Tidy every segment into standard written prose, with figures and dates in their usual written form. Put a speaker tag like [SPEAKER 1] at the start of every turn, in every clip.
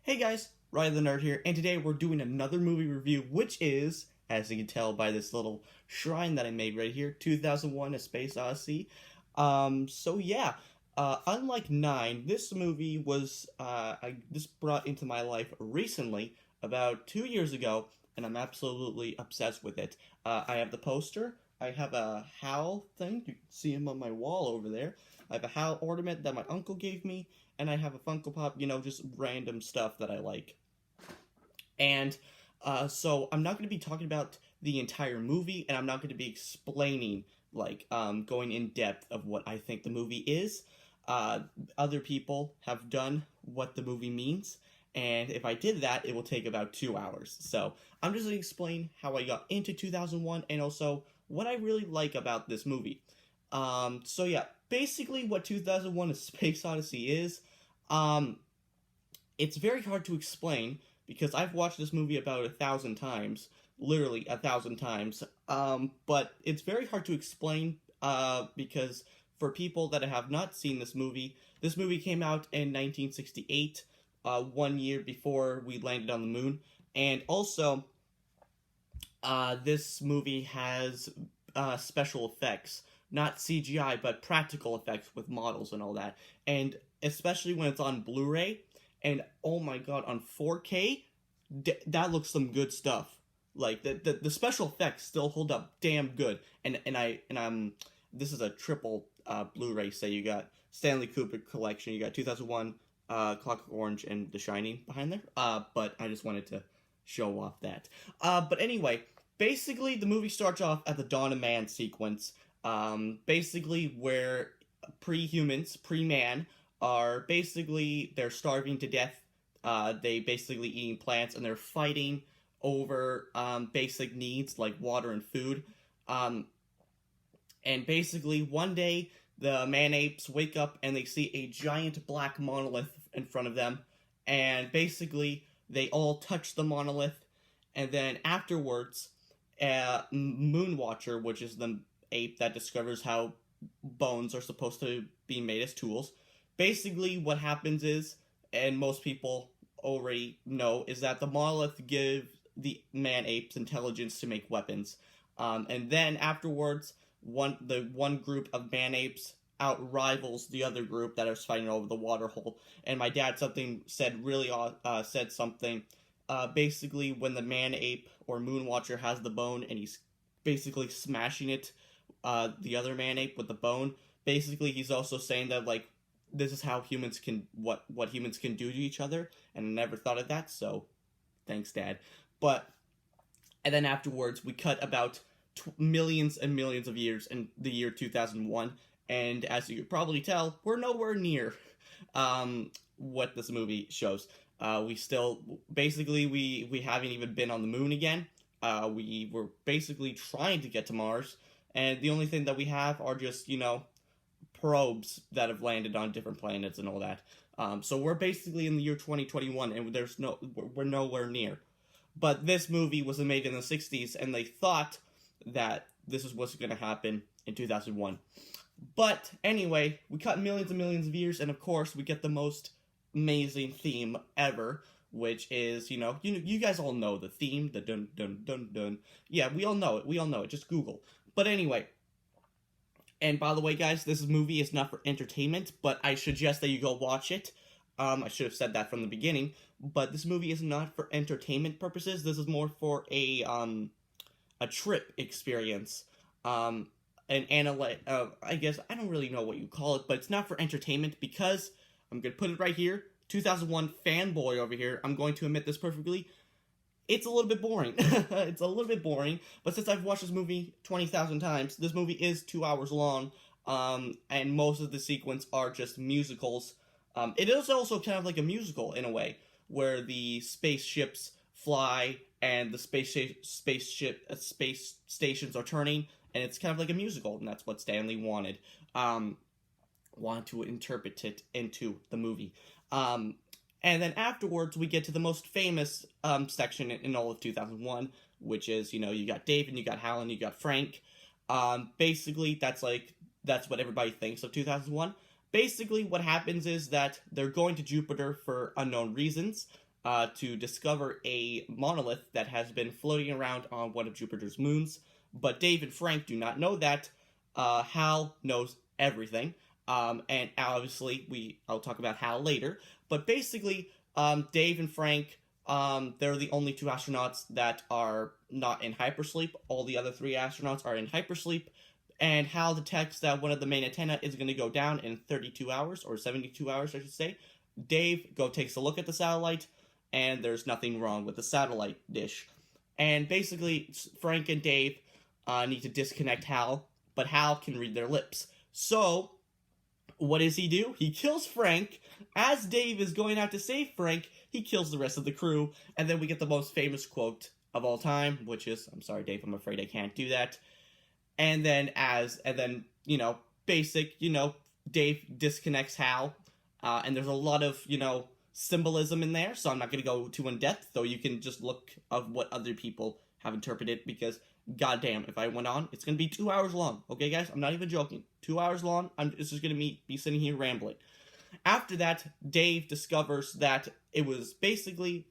[SPEAKER 1] Hey guys, Ryan the Nerd here, and today we're doing another movie review, which is, as you can tell by this little shrine that I made right here, 2001: A Space Odyssey. Unlike Nine, this movie was this brought into my life recently, about 2 years ago, and I'm absolutely obsessed with it. I have the poster. I have a Hal thing. You can see him on my wall over there. I have a Hal ornament that my uncle gave me, and I have a Funko Pop, just random stuff that I like. And so I'm not going to be talking about the entire movie, and I'm not going to be explaining, going in depth of what I think the movie is. Other people have done what the movie means, and if I did that, it will take about 2 hours. So I'm just going to explain how I got into 2001 and also what I really like about this movie. Basically what 2001: A Space Odyssey is, it's very hard to explain because I've watched this movie about 1,000 times, literally 1,000 times, but it's very hard to explain because for people that have not seen this movie came out in 1968, 1 year before we landed on the moon, and also this movie has special effects. Not CGI, but practical effects with models and all that. And especially when it's on Blu-ray, and oh my god, on 4K, that looks some good stuff. Like the special effects still hold up damn good. This is a triple Blu-ray. So you got Stanley Kubrick collection, you got 2001, Clockwork Orange, and The Shining behind there. But I just wanted to show off that. But anyway, basically the movie starts off at the Dawn of Man sequence. Basically where pre-humans, pre-man, they're starving to death. They basically eating plants, and they're fighting over basic needs like water and food. And basically one day the man-apes wake up and they see a giant black monolith in front of them, and basically they all touch the monolith, and then afterwards Moonwatcher, which is the ape that discovers how bones are supposed to be made as tools. Basically, what happens is, and most people already know, is that the monolith gives the man-apes intelligence to make weapons. And then afterwards, the one group of man-apes out-rivals the other group that is fighting over the water hole. And my dad said something. Basically, when the man-ape or Moonwatcher has the bone and he's basically smashing it, the other man-ape with the bone, basically he's also saying that, like, this is how humans can, what humans can do to each other, and I never thought of that, so thanks, Dad. And then afterwards, we cut about millions and millions of years in the year 2001, and as you could probably tell, we're nowhere near what this movie shows. We haven't even been on the moon again. We were basically trying to get to Mars, and the only thing that we have are just, probes that have landed on different planets and all that. So we're basically in the year 2021, and we're nowhere near. But this movie was made in the 60s, and they thought that this is what's going to happen in 2001. But anyway, we cut millions and millions of years, and of course, we get the most amazing theme ever, which is, you guys all know the theme, the dun dun dun dun. Yeah, we all know it, just Google. But anyway, and by the way, guys, this movie is not for entertainment, but I suggest that you go watch it. I should have said that from the beginning, but this movie is not for entertainment purposes. This is more for a trip experience. I guess, I don't really know what you call it, but it's not for entertainment because, I'm going to put it right here, 2001 fanboy over here, I'm going to admit this perfectly, it's a little bit boring. It's a little bit boring, but since I've watched this movie 20,000 times, this movie is 2 hours long, and most of the sequence are just musicals. It is also kind of like a musical in a way, where the spaceships fly and the space stations are turning, and it's kind of like a musical, and that's what Stanley wanted to interpret it into the movie. And then afterwards, we get to the most famous section in all of 2001, which is, you got Dave, and you got Hal, and you got Frank. Basically, that's what everybody thinks of 2001. Basically, what happens is that they're going to Jupiter for unknown reasons. to discover a monolith that has been floating around on one of Jupiter's moons. But Dave and Frank do not know that. Hal knows everything. And obviously, I'll talk about Hal later. But basically, Dave and Frank, they're the only two astronauts that are not in hypersleep. All the other three astronauts are in hypersleep. And Hal detects that one of the main antenna is going to go down in 32 hours, or 72 hours, I should say. Dave takes a look at the satellite, and there's nothing wrong with the satellite dish. And basically, Frank and Dave need to disconnect Hal, but Hal can read their lips. So, what does he do? He kills Frank. As Dave is going out to save Frank, he kills the rest of the crew, and then we get the most famous quote of all time, which is, "I'm sorry, Dave, I'm afraid I can't do that." And then, Dave disconnects Hal, and there's a lot of, symbolism in there, so I'm not going to go too in depth, though you can just look of what other people have interpreted, because goddamn, if I went on, it's going to be 2 hours long. Okay, guys? I'm not even joking. 2 hours long. It's just going to be sitting here rambling. After that, Dave discovers that it was basically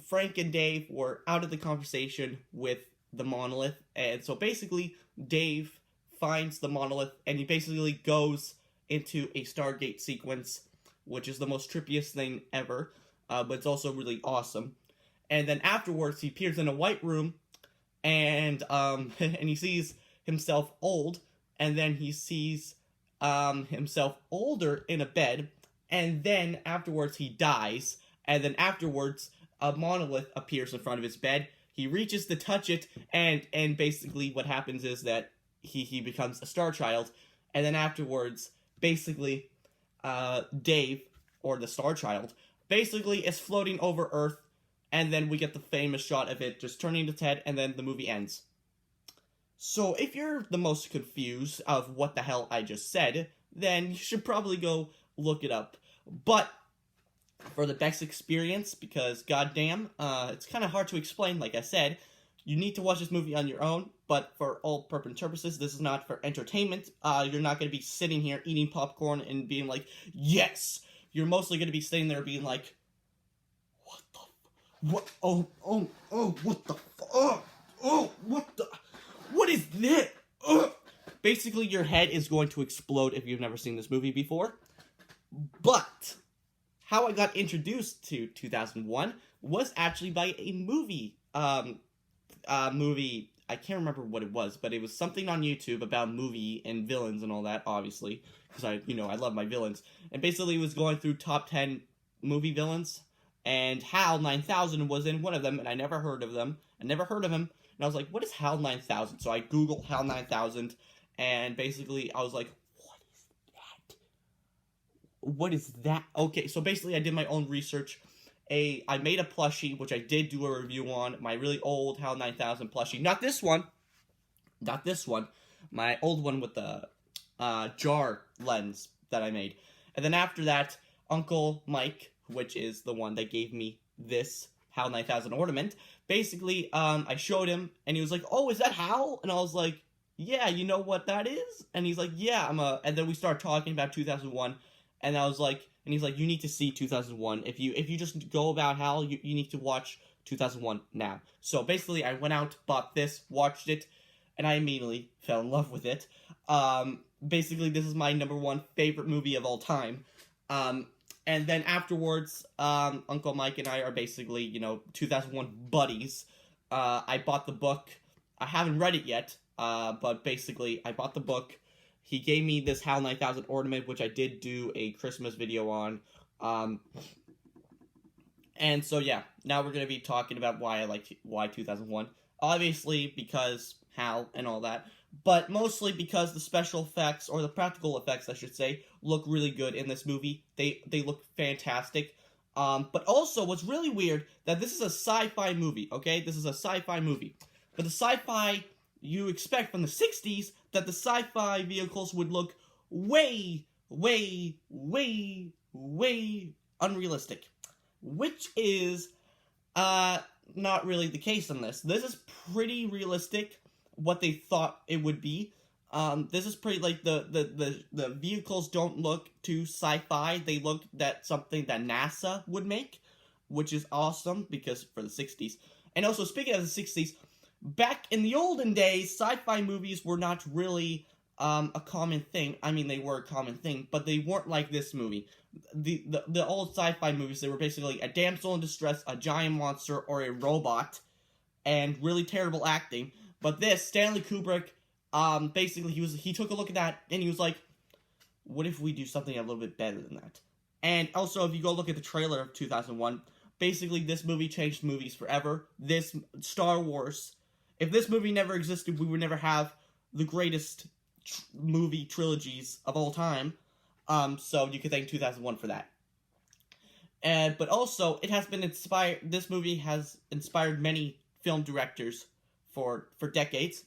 [SPEAKER 1] Frank and Dave were out of the conversation with the monolith, and so basically Dave finds the monolith, and he basically goes into a Stargate sequence, which is the most trippiest thing ever, but it's also really awesome. And then afterwards, he appears in a white room, and and he sees himself old, and then he sees himself older in a bed, and then afterwards he dies, and then afterwards a monolith appears in front of his bed. He reaches to touch it, and basically what happens is that he becomes a Star Child, and then afterwards, basically, Dave, or the Star Child, basically is floating over Earth, and then we get the famous shot of it just turning its head, and then the movie ends. So if you're the most confused of what the hell I just said, then you should probably go look it up. But for the best experience, because goddamn, it's kind of hard to explain, like I said, you need to watch this movie on your own, but for all purpose and purposes, this is not for entertainment. You're not going to be sitting here eating popcorn and being like, yes! You're mostly going to be sitting there being like, what the what? What the what is this? Basically, your head is going to explode if you've never seen this movie before. But how I got introduced to 2001 was actually by a movie. Movie. I can't remember what it was, but it was something on YouTube about movie and villains and all that, obviously, because I love my villains. And basically, it was going through top 10 movie villains, and HAL 9000 was in one of them, and I never heard of them. I never heard of him, and I was like, what is HAL 9000? So I googled HAL 9000, and basically, I was like, what is that? Okay, so basically, I did my own research. I made a plushie, which I did do a review on, my really old HAL 9000 plushie. Not this one. My old one with the jar lens that I made. And then after that, Uncle Mike, which is the one that gave me this HAL 9000 ornament, basically, I showed him, and he was like, oh, is that HAL? And I was like, yeah, you know what that is? And he's like, yeah, and then we started talking about 2001, and I was like, and he's like, you need to see 2001. If you just go about HAL, you need to watch 2001 now. So basically, I went out, bought this, watched it, and I immediately fell in love with it. Basically, this is my #1 favorite movie of all time. And then afterwards, Uncle Mike and I are basically, 2001 buddies. I bought the book. I haven't read it yet, but basically, I bought the book. He gave me this HAL 9000 ornament, which I did do a Christmas video on. And so, yeah, now we're going to be talking about why 2001. Obviously, because HAL and all that. But mostly because the special effects, or the practical effects, I should say, look really good in this movie. They look fantastic. But also, what's really weird, that this is a sci-fi movie, okay? This is a sci-fi movie. But the sci-fi you expect from the 60s, that the sci-fi vehicles would look way, way, way, way unrealistic. Which is not really the case in this. This is pretty realistic, what they thought it would be. This is pretty, like, the vehicles don't look too sci-fi. They look that something that NASA would make. which is awesome because for the 60s. And also, speaking of the 60s, back in the olden days, sci-fi movies were not really a common thing. I mean, they were a common thing, but they weren't like this movie. The old sci-fi movies, they were basically a damsel in distress, a giant monster, or a robot, and really terrible acting. But this, Stanley Kubrick, basically he took a look at that and he was like, what if we do something a little bit better than that? And also, if you go look at the trailer of 2001, basically this movie changed movies forever. This Star Wars, if this movie never existed, we would never have the greatest movie trilogies of all time. So you could thank 2001 for that. But also, it has been inspired. This movie has inspired many film directors for decades.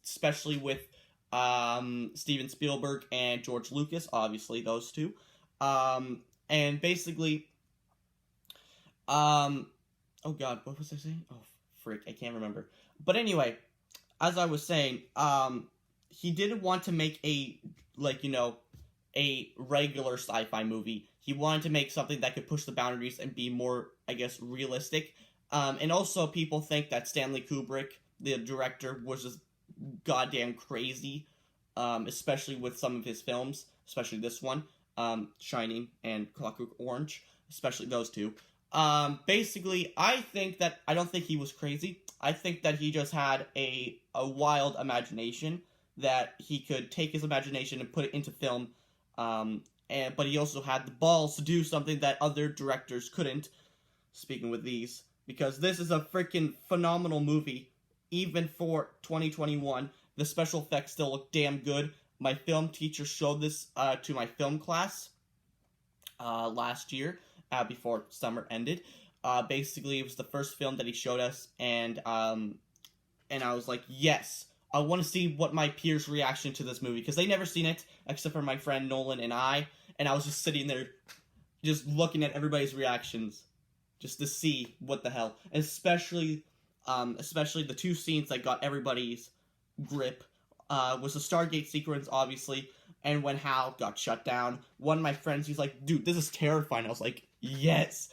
[SPEAKER 1] Especially with Steven Spielberg and George Lucas, obviously those two. And basically, oh god, what was I saying? Oh, frick, I can't remember. But anyway, as I was saying, he didn't want to make a regular sci-fi movie. He wanted to make something that could push the boundaries and be more, I guess, realistic. And also, people think that Stanley Kubrick, the director, was just goddamn crazy, especially with some of his films, especially this one, Shining and Clockwork Orange, especially those two. Basically, I don't think he was crazy. I think that he just had a wild imagination, that he could take his imagination and put it into film, but he also had the balls to do something that other directors couldn't, speaking with these, because this is a freaking phenomenal movie, even for 2021. The special effects still look damn good. My film teacher showed this to my film class last year, before summer ended. Basically, it was the first film that he showed us, and I was like, yes, I want to see what my peers' reaction to this movie, because they never seen it, except for my friend Nolan and I was just sitting there, just looking at everybody's reactions, just to see what the hell, and especially the two scenes that got everybody's grip, was the Stargate sequence, obviously, and when Hal got shut down. One of my friends, he's like, dude, this is terrifying. I was like, yes.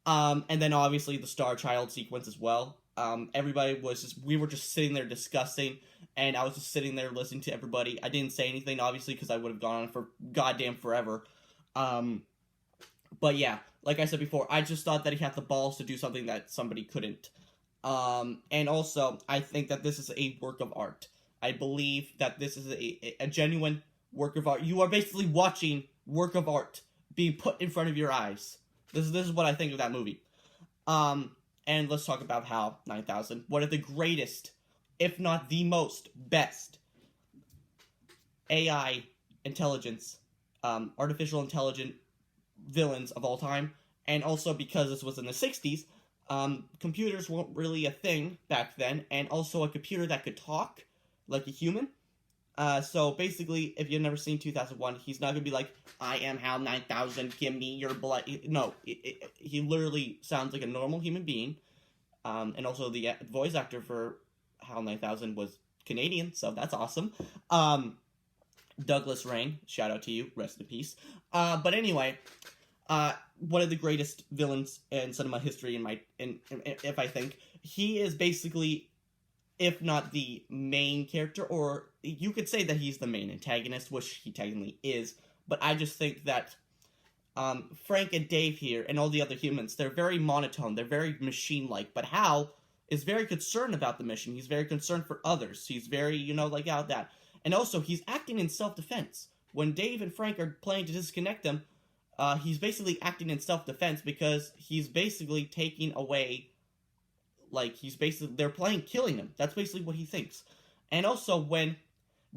[SPEAKER 1] And then obviously the Star Child sequence as well. We were just sitting there discussing, and I was just sitting there listening to everybody. I didn't say anything, obviously, because I would have gone on for goddamn forever. But yeah, like I said before, I just thought that he had the balls to do something that somebody couldn't. And also, I think that this is a work of art. I believe that this is a genuine work of art. You are basically watching work of art being put in front of your eyes. This is what I think of that movie. And let's talk about HAL 9000. One of the greatest, if not the most, best AI intelligence, artificial intelligent villains of all time. And also because this was in the 60s, computers weren't really a thing back then, and also a computer that could talk like a human. So basically, if you've never seen 2001, he's not gonna be like, I am HAL 9000, give me your blood. No, he literally sounds like a normal human being. And also the voice actor for HAL 9000 was Canadian, so that's awesome. Douglas Rain, shout out to you, rest in peace. But anyway, one of the greatest villains in cinema history, if I think. He is basically, if not the main character, or you could say that he's the main antagonist, which he technically is, but I just think that Frank and Dave here, and all the other humans, they're very monotone, they're very machine-like, but Hal is very concerned about the mission, he's very concerned for others, he's very, like out that, and also, he's acting in self-defense. When Dave and Frank are planning to disconnect them, he's basically acting in self-defense, because he's basically taking away, they're playing killing him. That's basically what he thinks. And also, when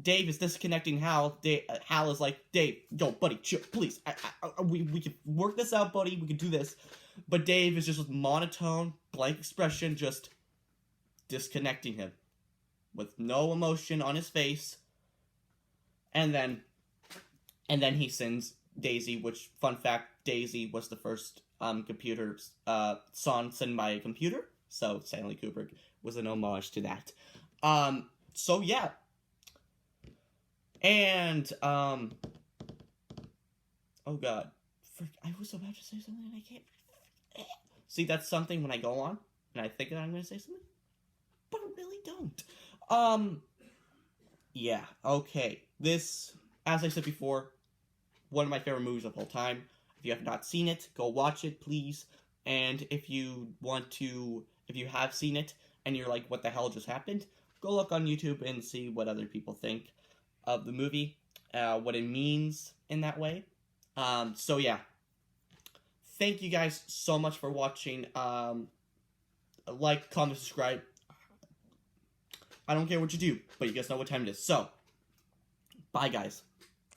[SPEAKER 1] Dave is disconnecting Hal, Hal is like, Dave, yo, buddy, chill, please. We can work this out, buddy. We can do this. But Dave is just with monotone, blank expression, just disconnecting him. With no emotion on his face. And then he sends Daisy, which, fun fact, Daisy was the first computer song sent by a computer. So Stanley Kubrick was an homage to that. So yeah. And, oh god. Frick, I was about to say something and I can't. See, that's something when I go on, and I think that I'm going to say something, but I really don't. Yeah, okay. This, as I said before, one of my favorite movies of all time. If you have not seen it, go watch it, please. And if you have seen it, and you're like, what the hell just happened? Go look on YouTube and see what other people think of the movie, what it means in that way. So yeah. Thank you guys so much for watching. Like, comment, subscribe. I don't care what you do, but you guys know what time it is. So, bye guys.